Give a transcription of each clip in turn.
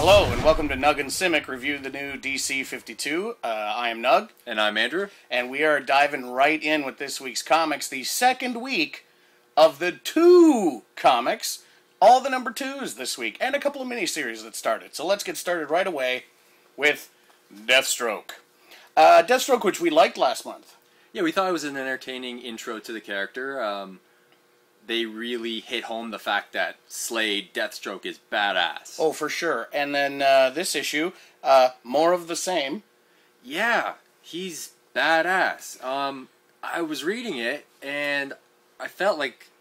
Hello, and welcome to Nug and Cymek review the new DC 52. I am Nug. And I'm Andrew. And we are diving right in with this week's comics, the second week of the 2 comics. All the number 2s this week, and a couple of miniseries that started. So let's get started right away with Deathstroke. Deathstroke, which we liked last month. Yeah, we thought it was an entertaining intro to the character. They really hit home the fact that Slade, Deathstroke, is badass. Oh, for sure. And then this issue, more of the same. Yeah, he's badass. I was reading it, and I felt like,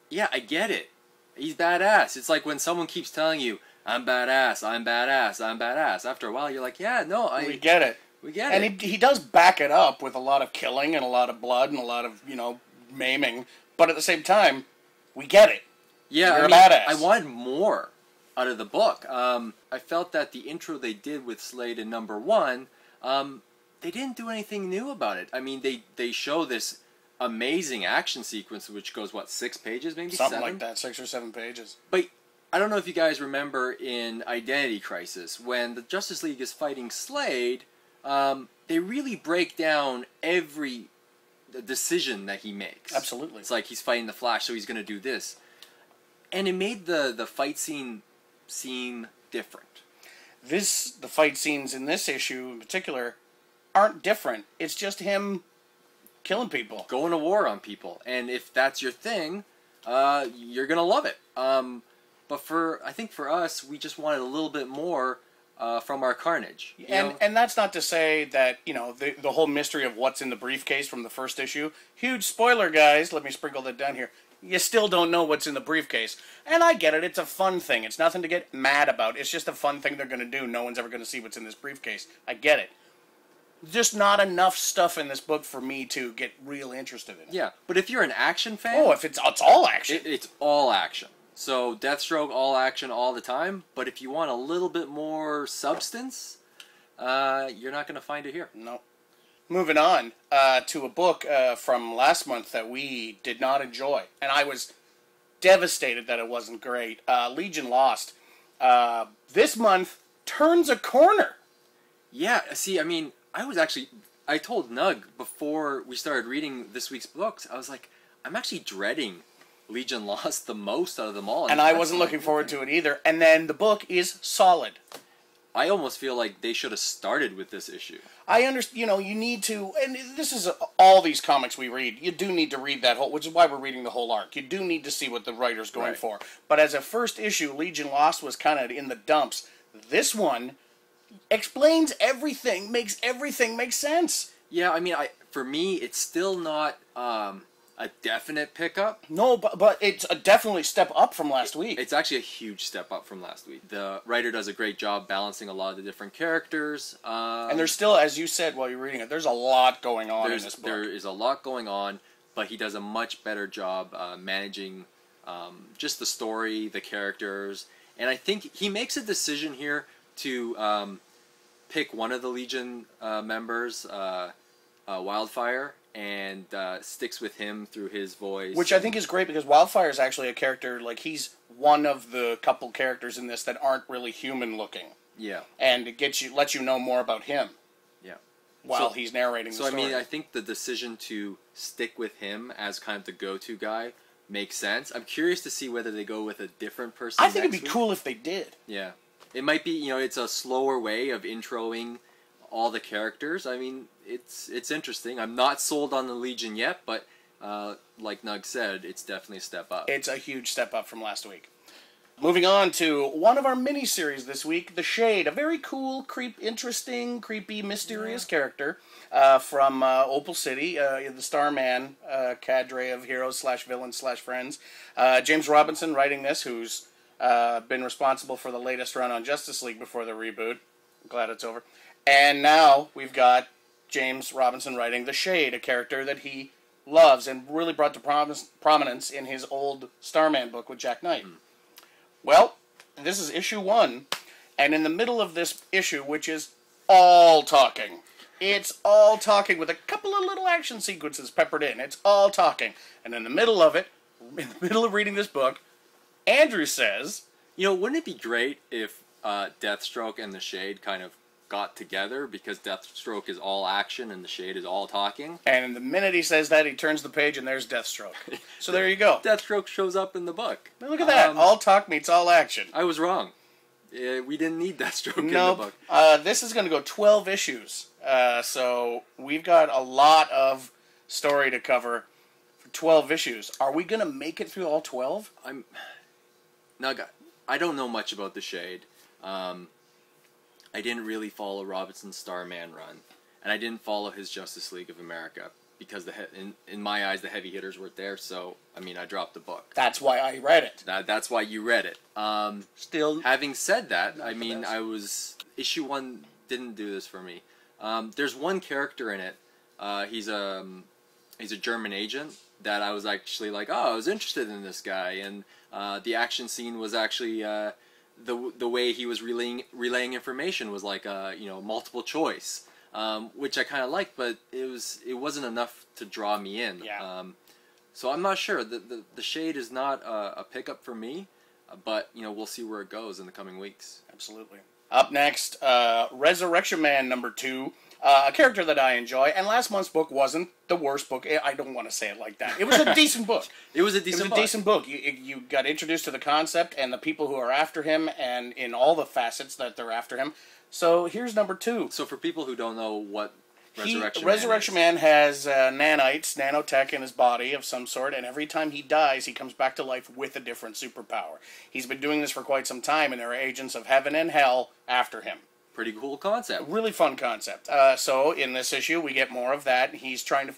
yeah, I get it. He's badass. It's like when someone keeps telling you, I'm badass, I'm badass, I'm badass. After a while, you're like, yeah, no, we get it. We get it. And he does back it up with a lot of killing and a lot of blood and a lot of, maiming. But at the same time, we get it. Yeah, You're a badass. I wanted more out of the book. I felt that the intro they did with Slade in number 1, they didn't do anything new about it. I mean, they show this amazing action sequence, which goes, 6 pages, maybe? Something 7? like that, 6 or 7 pages. But I don't know if you guys remember in Identity Crisis, when the Justice League is fighting Slade, they really break down every decision that he makes. Absolutely. It's like he's fighting the Flash, so he's going to do this. And it made the fight scene seem different. The fight scenes in this issue in particular aren't different. It's just him killing people. Going to war on people. And if that's your thing, you're going to love it. But I think for us, we just wanted a little bit more from our carnage. And that's not to say that, the whole mystery of what's in the briefcase from the first issue. Huge spoiler, guys. Let me sprinkle that down here. You still don't know what's in the briefcase. And I get it. It's a fun thing. It's nothing to get mad about. It's just a fun thing they're going to do. No one's ever going to see what's in this briefcase. I get it. Just not enough stuff in this book for me to get real interested in it. Yeah, but if you're an action fan... Oh, if it's all action. It's all action. So, Deathstroke, all action all the time. But if you want a little bit more substance, you're not going to find it here. No. Moving on to a book from last month that we did not enjoy. And I was devastated that it wasn't great. Legion Lost. This month turns a corner. Yeah, see, I mean... I told Nug before we started reading this week's books, I was like, I'm actually dreading Legion Lost the most out of them all. And I wasn't looking forward to it either. And then the book is solid. I almost feel like they should have started with this issue. I understand, you need to, and this is all these comics we read, you do need to read that whole, which is why we're reading the whole arc. You do need to see what the writer's going for. But as a first issue, Legion Lost was kind of in the dumps. This one explains everything, makes everything make sense. Yeah, I mean, for me, it's still not a definite pickup. No, but it's a definitely step up from last week. It's actually a huge step up from last week. The writer does a great job balancing a lot of the different characters. And there's still, as you said while you're reading it, there's a lot going on in this book. There is a lot going on, but he does a much better job managing just the story, the characters. And I think he makes a decision here to pick one of the Legion members, Wildfire, and sticks with him through his voice. Which I think is great because Wildfire is actually a character, like he's one of the couple characters in this that aren't really human looking. Yeah. And it lets you know more about him. Yeah. While he's narrating the story. So I mean, I think the decision to stick with him as kind of the go-to guy makes sense. I'm curious to see whether they go with a different person. I think it'd be cool if they did. Yeah. It might be, it's a slower way of introing all the characters. I mean, it's interesting. I'm not sold on the Legion yet, but like Nug said, it's definitely a step up. It's a huge step up from last week. Moving on to one of our mini-series this week, The Shade, a very cool, interesting, creepy, mysterious character from Opal City, the Starman cadre of heroes / villains / friends. James Robinson writing this, who's been responsible for the latest run on Justice League before the reboot. I'm glad it's over. And now we've got James Robinson writing The Shade, a character that he loves and really brought to prominence in his old Starman book with Jack Knight. Well, this is issue 1, and in the middle of this issue, which is all talking, it's all talking with a couple of little action sequences peppered in. It's all talking. And in the middle of it, in the middle of reading this book, Andrew says, wouldn't it be great if Deathstroke and the Shade kind of got together, because Deathstroke is all action and the Shade is all talking. And the minute he says that, he turns the page and there's Deathstroke. So there you go. Deathstroke shows up in the book. Now look at that. All talk meets all action. I was wrong. We didn't need Deathstroke in the book. This is going to go 12 issues. So we've got a lot of story to cover for 12 issues. Are we going to make it through all 12? Nug, I don't know much about the Shade. I didn't really follow Robinson's Starman run, and I didn't follow his Justice League of America, because in my eyes the heavy hitters weren't there. So I mean, I dropped the book. That's why I read it. That's why you read it. Still, having said that, I mean, issue 1 didn't do this for me. There's one character in it. He's a German agent that I was actually like, oh, I was interested in this guy, and the action scene was actually the way he was relaying information was like multiple choice, which I kind of liked, but it wasn't enough to draw me in. Yeah. So I'm not sure. The Shade is not a pickup for me, but we'll see where it goes in the coming weeks. Absolutely. Up next, Resurrection Man #2. A character that I enjoy, and last month's book wasn't the worst book. I don't want to say it like that. It was a decent book. It was a decent book. You got introduced to the concept and the people who are after him, and in all the facets that they're after him. So here's #2. So for people who don't know what Resurrection Man has nanites, nanotech in his body of some sort, and every time he dies, he comes back to life with a different superpower. He's been doing this for quite some time, and there are agents of heaven and hell after him. Pretty cool concept. Really fun concept. So in this issue, we get more of that. He's trying to,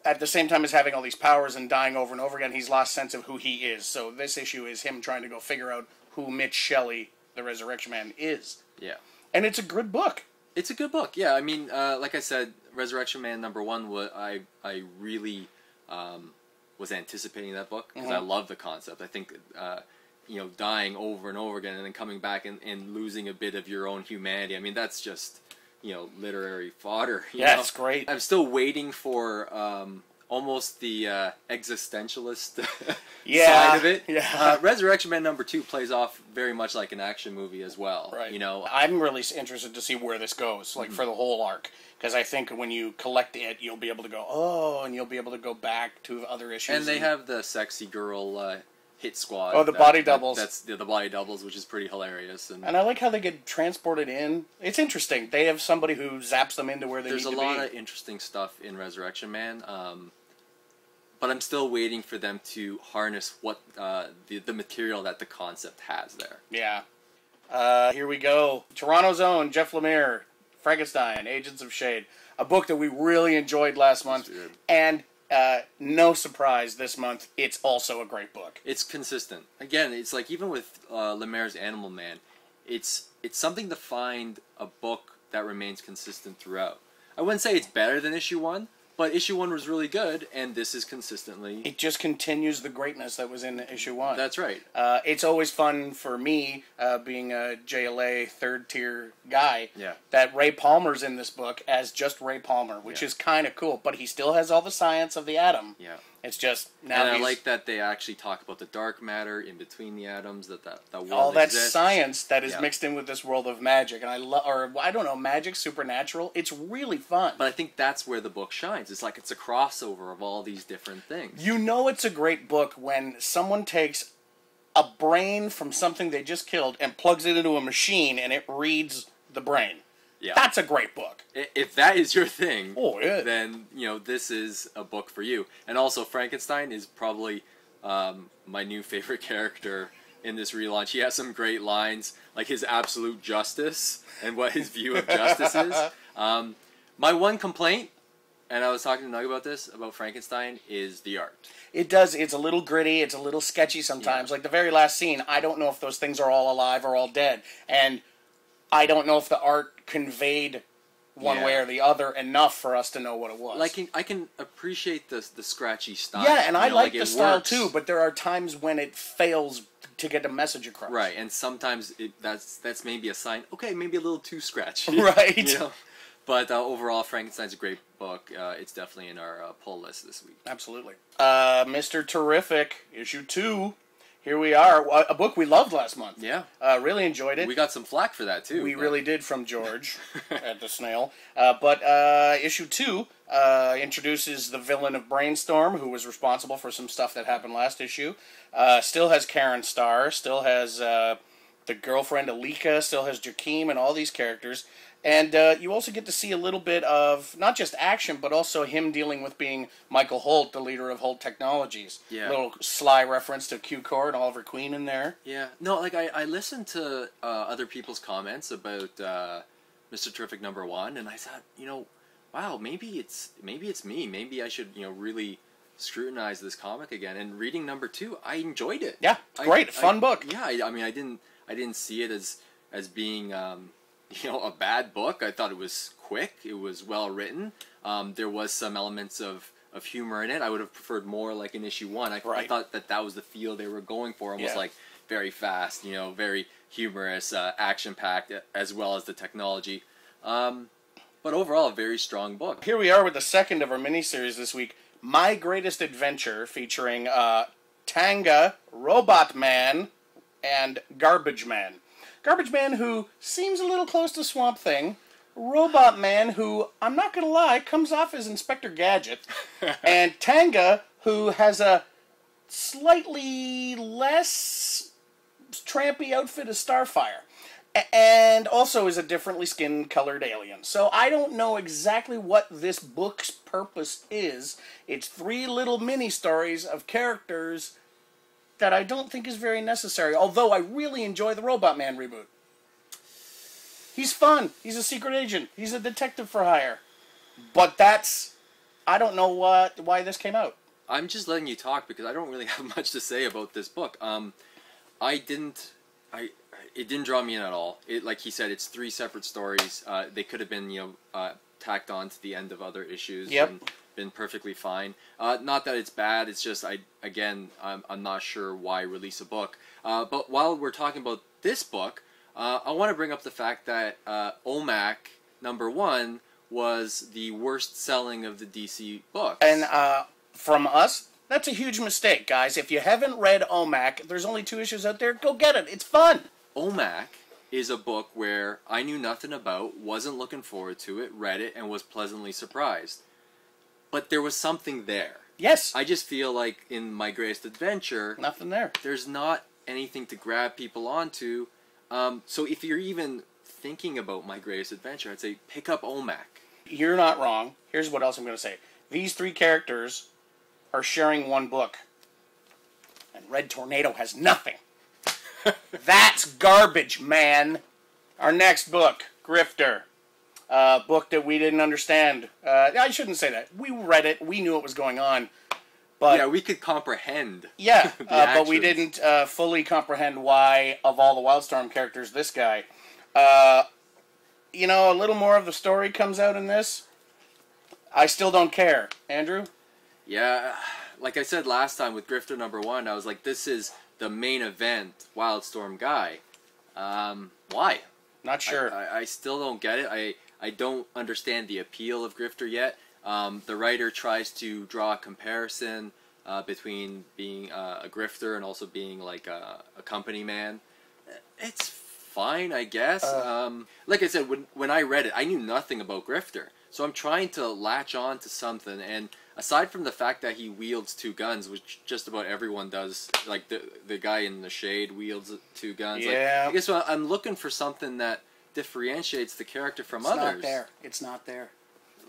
at the same time as having all these powers and dying over and over again, he's lost sense of who he is. So this issue is him trying to go figure out who Mitch Shelley, the Resurrection Man, is. Yeah. And it's a good book. It's a good book. Yeah, I mean, like I said, Resurrection Man #1, I really was anticipating that book, because I love the concept. I think dying over and over again and then coming back and losing a bit of your own humanity. I mean, that's just, literary fodder. Yeah, it's great. I'm still waiting for almost the existentialist side of it. Yeah. Resurrection Man #2 plays off very much like an action movie as well. Right. I'm really interested to see where this goes, like for the whole arc. Because I think when you collect it, you'll be able to go, oh, and you'll be able to go back to other issues. And they have the sexy girl hit squad. Oh, the body doubles. That's the body doubles, which is pretty hilarious. And I like how they get transported in. It's interesting. They have somebody who zaps them into where they need to be. There's a lot of interesting stuff in Resurrection Man, but I'm still waiting for them to harness what the material that the concept has there. Yeah. Here we go. Toronto's own Jeff Lemire, Frankenstein, Agents of Shade. A book that we really enjoyed last month. And no surprise this month, it's also a great book. It's consistent. Again, it's like even with Lemire's Animal Man, it's something to find a book that remains consistent throughout. I wouldn't say it's better than issue 1, but issue 1 was really good, and this is consistently... It just continues the greatness that was in issue 1. That's right. It's always fun for me, being a JLA third-tier guy, that Ray Palmer's in this book as just Ray Palmer, which is kind of cool, but he still has all the science of the atom. Yeah. It's just... now and I like that they actually talk about the dark matter in between the atoms, that world all that exists. science that is mixed in with this world of magic, and I don't know, magic, supernatural. It's really fun. But I think that's where the book shines. It's like it's a crossover of all these different things. It's a great book when someone takes a brain from something they just killed and plugs it into a machine and it reads the brain. Yeah. That's a great book. If that is your thing, then this is a book for you. And also, Frankenstein is probably my new favorite character in this relaunch. He has some great lines, like his absolute justice and what his view of justice is. My one complaint, and I was talking to Nug about this, about Frankenstein, is the art. It does. It's a little gritty. It's a little sketchy sometimes. Yeah. Like the very last scene, I don't know if those things are all alive or all dead. And I don't know if the art conveyed one way or the other enough for us to know what it was. Like I can appreciate the scratchy style. Yeah, and I like the style too, but there are times when it fails to get the message across. Right, and sometimes that's maybe a sign, okay, maybe a little too scratchy. Right. But overall, Frankenstein's a great book. It's definitely in our pull list this week. Absolutely. Mr. Terrific, issue 2. here we are. A book we loved last month. Yeah. Really enjoyed it. We got some flack for that, too. We really did from George at the Snail. But issue 2 introduces the villain of Brainstorm, who was responsible for some stuff that happened last issue. Still has Karen Starr, still has the girlfriend Alika, still has Jakeem, and all these characters. And you also get to see a little bit of, not just action, but also him dealing with being Michael Holt, the leader of Holt Technologies. Yeah. A little sly reference to Q-Core and Oliver Queen in there. Yeah. No, like, I listened to other people's comments about Mr. Terrific #1, and I thought, wow, maybe it's me. Maybe I should, really scrutinize this comic again. And reading #2, I enjoyed it. Yeah, it's great. Fun book. Yeah, I mean, I didn't see it as being a bad book. I thought it was quick. It was well written. There was some elements of humor in it. I would have preferred more like in issue 1. I thought that was the feel they were going for. Almost like very fast, very humorous, action-packed, as well as the technology. But overall, a very strong book. Here we are with the second of our miniseries this week, My Greatest Adventure, featuring Tanga, Robot Man, and Garbage Man. Garbage Man, who seems a little close to Swamp Thing. Robot Man, who, I'm not going to lie, comes off as Inspector Gadget. And Tanga, who has a slightly less trampy outfit as Starfire. And also is a differently skin-colored alien. So I don't know exactly what this book's purpose is. It's 3 little mini-stories of characters that I don't think is very necessary, although I really enjoy the Robot Man reboot. He's fun. He's a secret agent. He's a detective for hire. But I don't know why this came out. I'm just letting you talk because I don't really have much to say about this book. It didn't draw me in at all. Like he said, it's 3 separate stories. They could have been, tacked on to the end of other issues. Yep. And been perfectly fine. Not that it's bad. It's just I'm not sure why release a book. But while we're talking about this book, I want to bring up the fact that OMAC #1 was the worst selling of the DC books. And from us, that's a huge mistake, guys. If you haven't read OMAC, there's only 2 issues out there. Go get it. It's fun. OMAC is a book where I knew nothing about, wasn't looking forward to it, read it, and was pleasantly surprised. But there was something there. Yes. I just feel like in My Greatest Adventure, nothing there. There's not anything to grab people onto. So if you're even thinking about My Greatest Adventure, I'd say pick up OMAC. You're not wrong. Here's what else I'm going to say. These 3 characters are sharing one book. And Red Tornado has nothing. That's garbage, man. Our next book, Grifter. Book that we didn't understand. I shouldn't say that. We read it. We knew what was going on. But yeah, we could comprehend. Yeah, but we didn't fully comprehend why, of all the Wildstorm characters, this guy. A little more of the story comes out in this. I still don't care. Andrew? Yeah, like I said last time with Grifter #1, I was like, this is the main event Wildstorm guy. Why? Not sure. I still don't get it. I don't understand the appeal of Grifter yet. The writer tries to draw a comparison between being a grifter and also being like a company man. It's fine, I guess. Like I said, when I read it, I knew nothing about Grifter. So I'm trying to latch on to something. And aside from the fact that he wields 2 guns, which just about everyone does, like the guy in the shade wields 2 guns. Yeah. Like, I guess I'm looking for something that differentiates the character from others. It's not there. It's not there.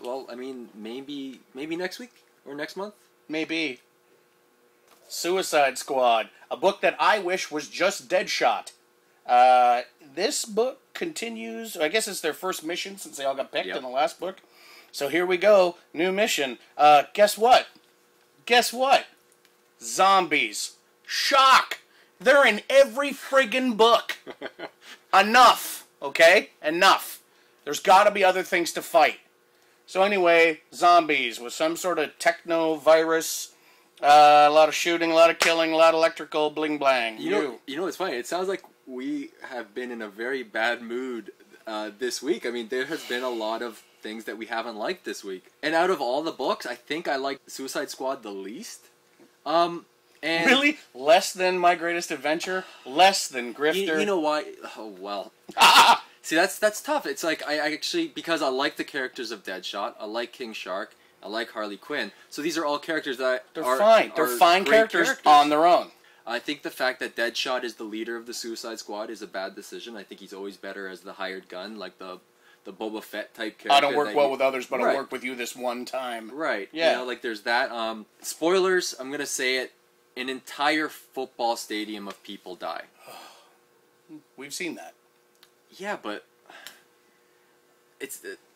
Well, I mean, maybe next week or next month? Maybe. Suicide Squad. A book that I wish was just Deadshot. This book continues. I guess it's their first mission since they all got picked in the last book. So here we go. New mission. Guess what? Guess what? Zombies. Shock! They're in every friggin' book. Enough. Okay? Enough. There's got to be other things to fight. So anyway, zombies with some sort of techno-virus, a lot of shooting, a lot of killing, a lot of electrical bling-blang. You know what's funny? It sounds like we have been in a very bad mood this week. I mean, there has been a lot of things that we haven't liked this week. And out of all the books, I think I liked Suicide Squad the least. And really? Less than My Greatest Adventure? Less than Grifter? You know why? Oh, well. See, that's tough. It's like, I actually, because I like the characters of Deadshot, I like King Shark, I like Harley Quinn. So these are all characters that They're fine. They're fine characters on their own. I think the fact that Deadshot is the leader of the Suicide Squad is a bad decision. I think he's always better as the hired gun, like the Boba Fett type character. I don't work well with others, but I'll work with you this one time. Right. Yeah. You know, like there's that. Spoilers, I'm going to say it. An entire football stadium of people die. We've seen that. Yeah, but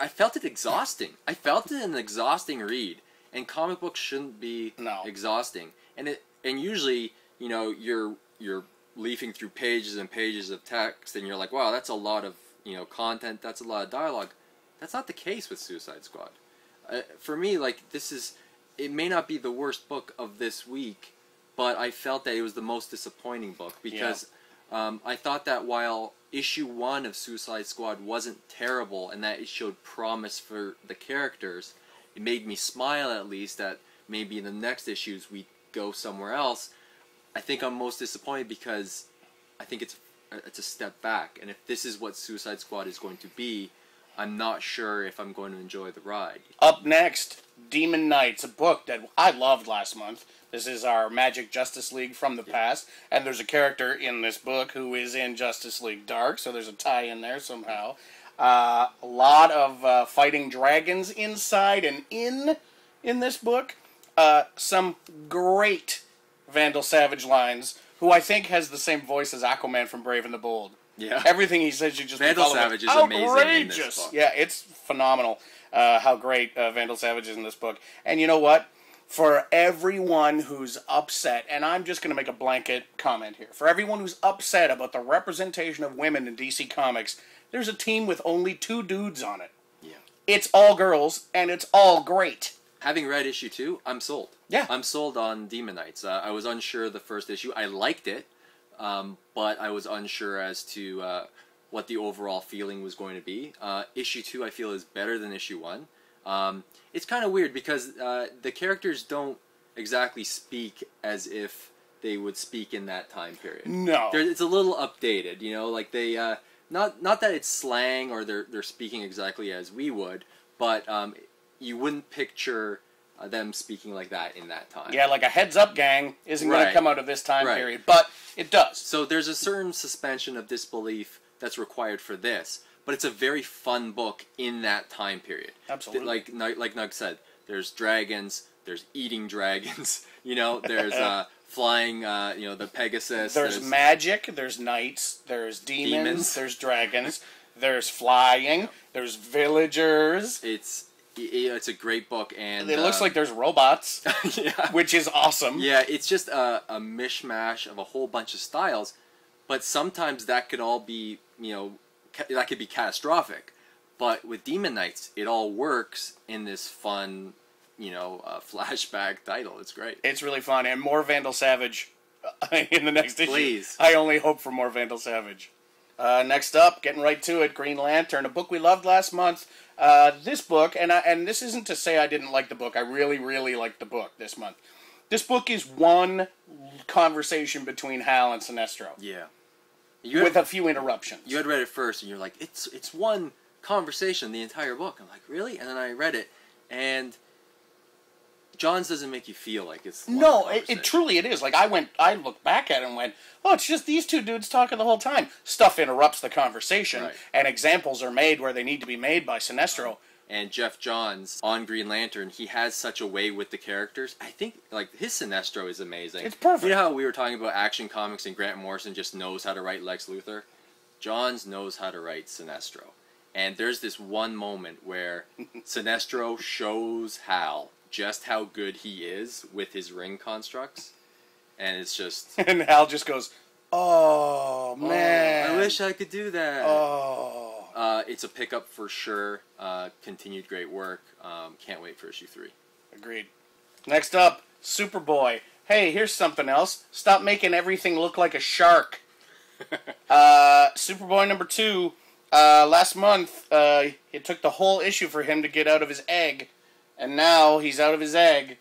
I felt it exhausting. I felt it an exhausting read, and comic books shouldn't be exhausting. And usually, you know, you're leafing through pages and pages of text, and you're like, wow, that's a lot of, you know, content. That's a lot of dialogue. That's not the case with Suicide Squad. For me, like, it may not be the worst book of this week, but I felt that it was the most disappointing book because I thought that while issue 1 of Suicide Squad wasn't terrible and that it showed promise for the characters, it made me smile at least that maybe in the next issues we go somewhere else. I think I'm most disappointed because I think it's a step back, and if this is what Suicide Squad is going to be, I'm not sure if I'm going to enjoy the ride. Up next, Demon Knights, a book that I loved last month. This is our Magic Justice League from the past, and there's a character in this book who is in Justice League Dark, so there's a tie in there somehow. A lot of fighting dragons inside and in this book. Some great Vandal Savage lines, who I think has the same voice as Aquaman from Brave and the Bold. Yeah. Everything he says, you just Vandal Savage is amazing in this book. Yeah, it's phenomenal how great Vandal Savage is in this book. And you know what? For everyone who's upset, and I'm just going to make a blanket comment here, for everyone who's upset about the representation of women in DC Comics, there's a team with only 2 dudes on it. Yeah. It's all girls, and it's all great. Having read issue 2, I'm sold. Yeah. I'm sold on Demon Knights. I was unsure the first issue. I liked it, but I was unsure as to what the overall feeling was going to be. Issue 2, I feel, is better than issue 1. It's kind of weird because the characters don't exactly speak as if they would speak in that time period. No. It's a little updated, you know, like they, not that it's slang or they're speaking exactly as we would, but you wouldn't picture them speaking like that in that time. Yeah, like a heads up gang isn't going to come out of this time period, but it does. So there's a certain suspension of disbelief that's required for this, but it's a very fun book in that time period. Absolutely. Like Nug said, there's dragons, there's eating dragons, you know, there's flying, you know, the Pegasus. There's magic, there's knights, there's demons. There's dragons, there's flying, there's villagers. It's a great book, and it looks like there's robots, which is awesome. Yeah, it's just a mishmash of a whole bunch of styles, but sometimes that could all be, you know, that could be catastrophic. But with Demon Knights, it all works in this fun, you know, flashback title. It's great. It's really fun, and more Vandal Savage in the next issue. Please. I only hope for more Vandal Savage. Next up, getting right to it, Green Lantern, a book we loved last month. This book, and this isn't to say I didn't like the book. I really, really liked the book this month. This book is one conversation between Hal and Sinestro. Yeah. With a few interruptions. You had read it first, and you're like, it's one conversation, the entire book. I'm like, really? And then I read it, and John's doesn't make you feel like it's one conversation. It truly it is. Like, I looked back at it and went, oh, it's just these 2 dudes talking the whole time. Stuff interrupts the conversation, and examples are made where they need to be made by Sinestro. And Jeff Johns on Green Lantern, he has such a way with the characters. I think, like, his Sinestro is amazing. It's perfect. You know how we were talking about Action Comics and Grant Morrison just knows how to write Lex Luthor? Johns knows how to write Sinestro. And there's this one moment where Sinestro shows Hal just how good he is with his ring constructs. And it's just... and Hal just goes, oh, man. I wish I could do that. Oh. It's a pickup for sure. Continued great work. Can't wait for issue 3. Agreed. Next up, Superboy. Hey, here's something else. Stop making everything look like a shark. Superboy number 2. Last month, it took the whole issue for him to get out of his egg. And now he's out of his egg.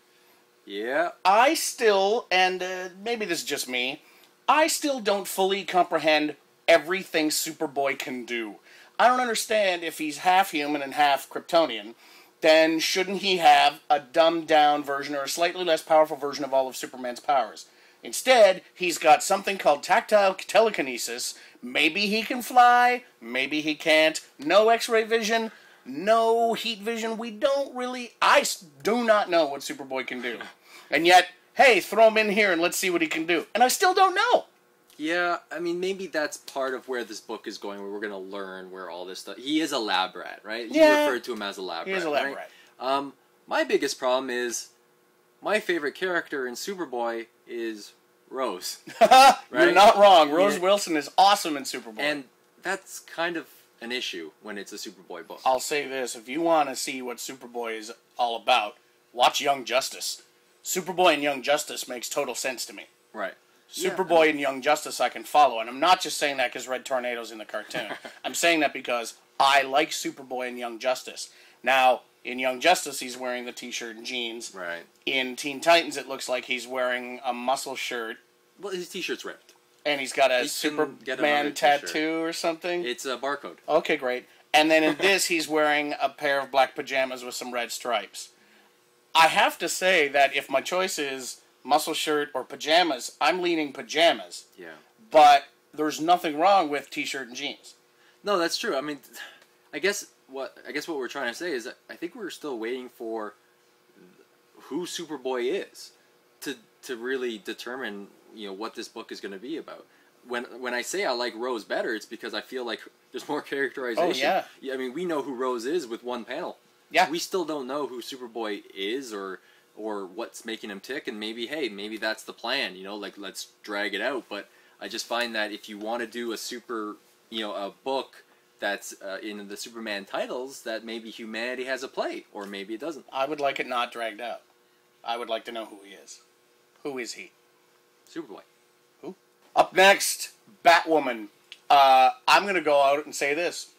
Yeah. I still, and maybe this is just me, I still don't fully comprehend everything Superboy can do. I don't understand if he's half human and half Kryptonian, then shouldn't he have a dumbed down version or a slightly less powerful version of all of Superman's powers? Instead, he's got something called tactile telekinesis. Maybe he can fly, maybe he can't. No X-ray vision, no heat vision. We don't really... I do not know what Superboy can do. And yet, hey, throw him in here and let's see what he can do. And I still don't know. Yeah, I mean, maybe that's part of where this book is going, where we're going to learn where all this stuff... He is a lab rat, right? You referred to him as a lab rat. He is a lab rat. My biggest problem is my favorite character in Superboy is Rose. Right? You're not wrong. Rose Wilson is awesome in Superboy. And that's kind of an issue when it's a Superboy book. I'll say this. If you want to see what Superboy is all about, watch Young Justice. Superboy and Young Justice makes total sense to me. Right. Superboy and Young Justice I can follow. And I'm not just saying that because Red Tornado's in the cartoon. I'm saying that because I like Superboy and Young Justice. Now, in Young Justice, he's wearing the t-shirt and jeans. Right. In Teen Titans, it looks like he's wearing a muscle shirt. Well, his t-shirt's ripped. And he's got a Superman tattoo or something. It's a barcode. Okay, great. And then in this, he's wearing a pair of black pajamas with some red stripes. I have to say that if my choice is muscle shirt or pajamas, I'm leaning pajamas. Yeah. But there's nothing wrong with t-shirt and jeans. No, that's true. I mean, I guess what we're trying to say is that I think we're still waiting for who Superboy is to really determine, you know, what this book is going to be about. When I say I like Rose better, it's because I feel like there's more characterization. Oh, yeah. I mean, we know who Rose is with one panel. Yeah. We still don't know who Superboy is or what's making him tick, and maybe that's the plan, you know, like let's drag it out. But I just find that if you want to do a book that's in the Superman titles, that maybe humanity has a play, or maybe it doesn't. I would like it not dragged out. I would like to know who he is. Who is he? Superboy. Who? Up next, Batwoman. I'm going to go out and say this.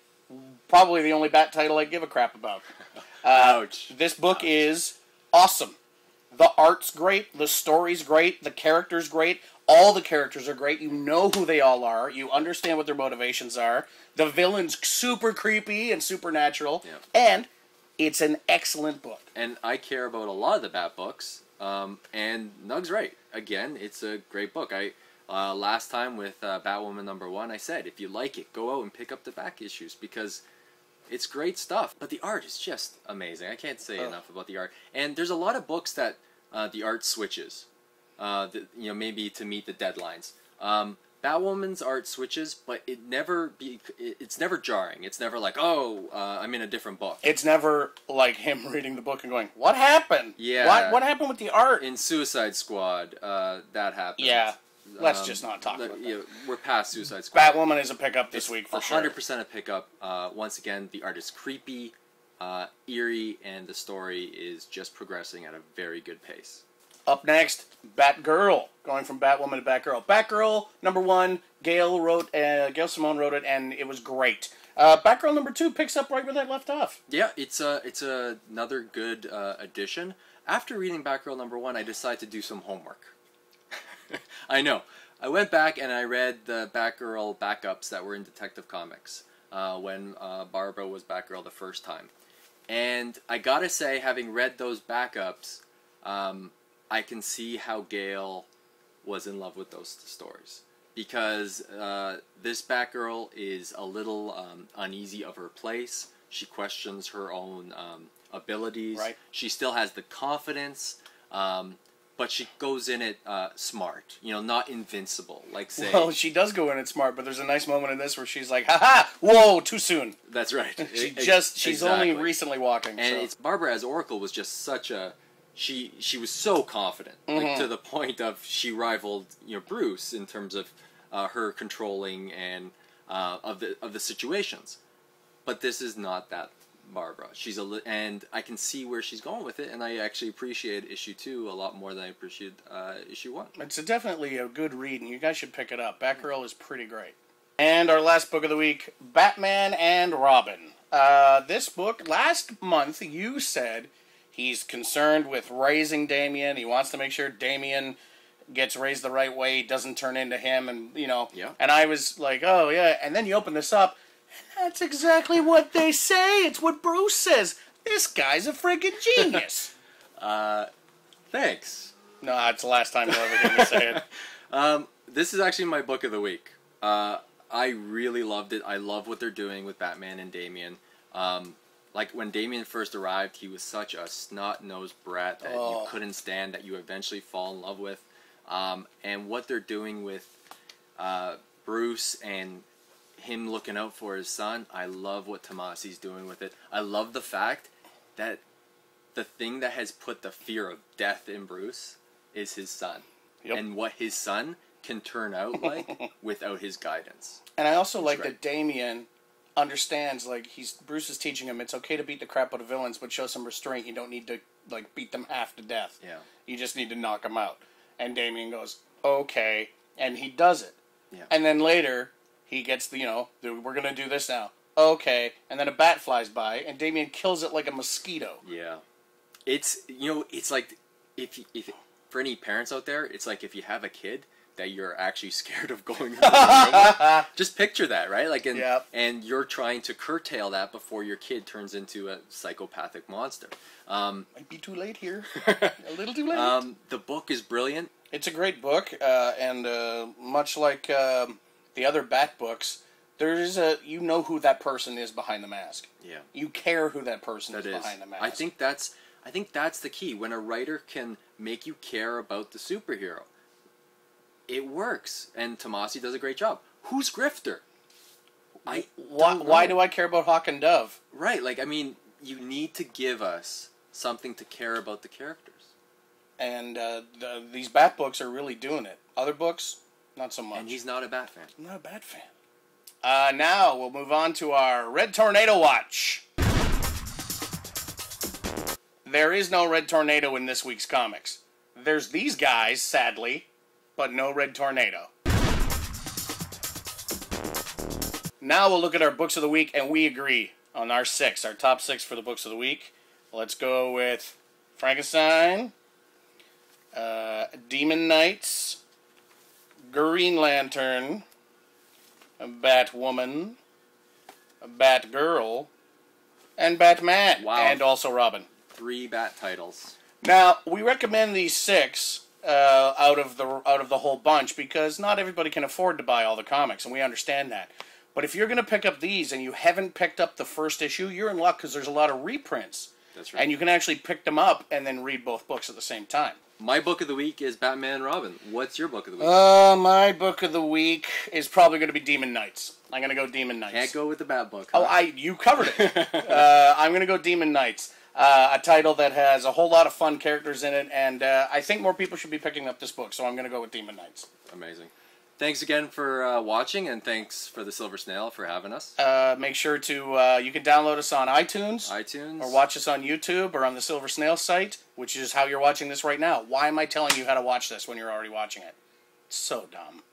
Probably the only Bat title I give a crap about. Ouch. This book is awesome. The art's great, the story's great, the character's great, all the characters are great, you know who they all are, you understand what their motivations are, the villain's super creepy and supernatural, and it's an excellent book. And I care about a lot of the Bat books, and Nug's right. Again, it's a great book. Last time with Batwoman #1, I said, if you like it, go out and pick up the back issues, because it's great stuff. But the art is just amazing. I can't say enough about the art. And there's a lot of books that the art switches, maybe to meet the deadlines. Batwoman's art switches, but it's never jarring. It's never like, I'm in a different book. It's never like him reading the book and going, what happened? Yeah. What happened with the art? In Suicide Squad, that happened. Yeah. Let's just not talk about that. Yeah, we're past Suicide Squad. Batwoman is a pickup this week for sure. 100% a pickup. Once again, the art is creepy, eerie, and the story is just progressing at a very good pace. Up next, Batgirl. Going from Batwoman to Batgirl. Batgirl #1, Gail Simone wrote it, and it was great. Batgirl #2 picks up right where that left off. Yeah, it's another good addition. After reading Batgirl #1, I decided to do some homework. I know. I went back and I read the Batgirl backups that were in Detective Comics when Barbara was Batgirl the first time. And I gotta say, having read those backups, I can see how Gail was in love with those stories. Because this Batgirl is a little uneasy of her place. She questions her own abilities. Right. She still has the confidence, but she goes in it smart. You know, not invincible. Like, say... Well, she does go in it smart, but there's a nice moment in this where she's like, ha-ha! Whoa, too soon. That's right. She's only recently walking. And it's Barbara as Oracle was just such a... She was so confident, like, to the point of she rivaled, Bruce in terms of her controlling and of the situations. But this is not that Barbara. And I can see where she's going with it, and I actually appreciate issue 2 a lot more than I appreciate issue 1. It's definitely a good read, and you guys should pick it up. Batgirl is pretty great. And our last book of the week, Batman and Robin. This book, last month, you said He's concerned with raising Damian. He wants to make sure Damian gets raised the right way, doesn't turn into him, and, you know. Yeah. And I was like, oh, yeah. And then you open this up, and that's exactly what they say. It's what Bruce says. This guy's a freaking genius. Thanks. No, it's the last time you'll ever hear me say it. This is actually my book of the week. I really loved it. I love what they're doing with Batman and Damian. Like, when Damian first arrived, he was such a snot-nosed brat that you couldn't stand, that you eventually fall in love with. And what they're doing with Bruce and him looking out for his son, I love what Tomasi's doing with it. I love the fact that the thing that has put the fear of death in Bruce is his son. Yep. And what his son can turn out like without his guidance. And I also like that Damian understands, like, Bruce is teaching him it's okay to beat the crap out of villains, but show some restraint. You don't need to, like, beat them half to death. Yeah. You just need to knock them out. And Damian goes, okay, and he does it. Yeah. And then later, he gets we're going to do this now. Okay, and then a bat flies by, and Damian kills it like a mosquito. Yeah. It's, it's like, if for any parents out there, it's like if you have a kid that you're actually scared of going into the room. Just picture that, right? Like, and you're trying to curtail that before your kid turns into a psychopathic monster. Might be too late here. A little too late. The book is brilliant. It's a great book, and much like the other Bat books, you know who that person is behind the mask. Yeah. You care who that person is behind the mask. I think that's the key. When a writer can make you care about the superhero, it works, and Tomasi does a great job. Who's Grifter? Why do I care about Hawk and Dove? Right, like, I mean, you need to give us something to care about the characters. And these Bat books are really doing it. Other books, not so much. And he's not a Bat fan. I'm not a Bat fan. Now, we'll move on to our Red Tornado Watch. There is no Red Tornado in this week's comics. There's these guys, sadly, but no Red Tornado. Now we'll look at our books of the week, and we agree on our top 6 for the books of the week. Let's go with Frankenstein, Demon Knights, Green Lantern, Batwoman, Batgirl, and Batman. Wow. And also Robin. 3 Bat titles. Now, we recommend these 6 out of the whole bunch because not everybody can afford to buy all the comics, and we understand that. But if you're going to pick up these and you haven't picked up the first issue, you're in luck because there's a lot of reprints. That's right. And you can actually pick them up and then read both books at the same time. My book of the week is Batman and Robin. What's your book of the week? My book of the week is probably going to be Demon Knights. I'm going to go Demon Knights. Can't go with the Bat book. Huh? Oh, you covered it. I'm going to go Demon Knights. A title that has a whole lot of fun characters in it, and I think more people should be picking up this book, so I'm going to go with Demon Knights. Amazing. Thanks again for watching, and thanks for the Silver Snail for having us. Make sure to, you can download us on iTunes. Or watch us on YouTube or on the Silver Snail site, which is how you're watching this right now. Why am I telling you how to watch this when you're already watching it? It's so dumb.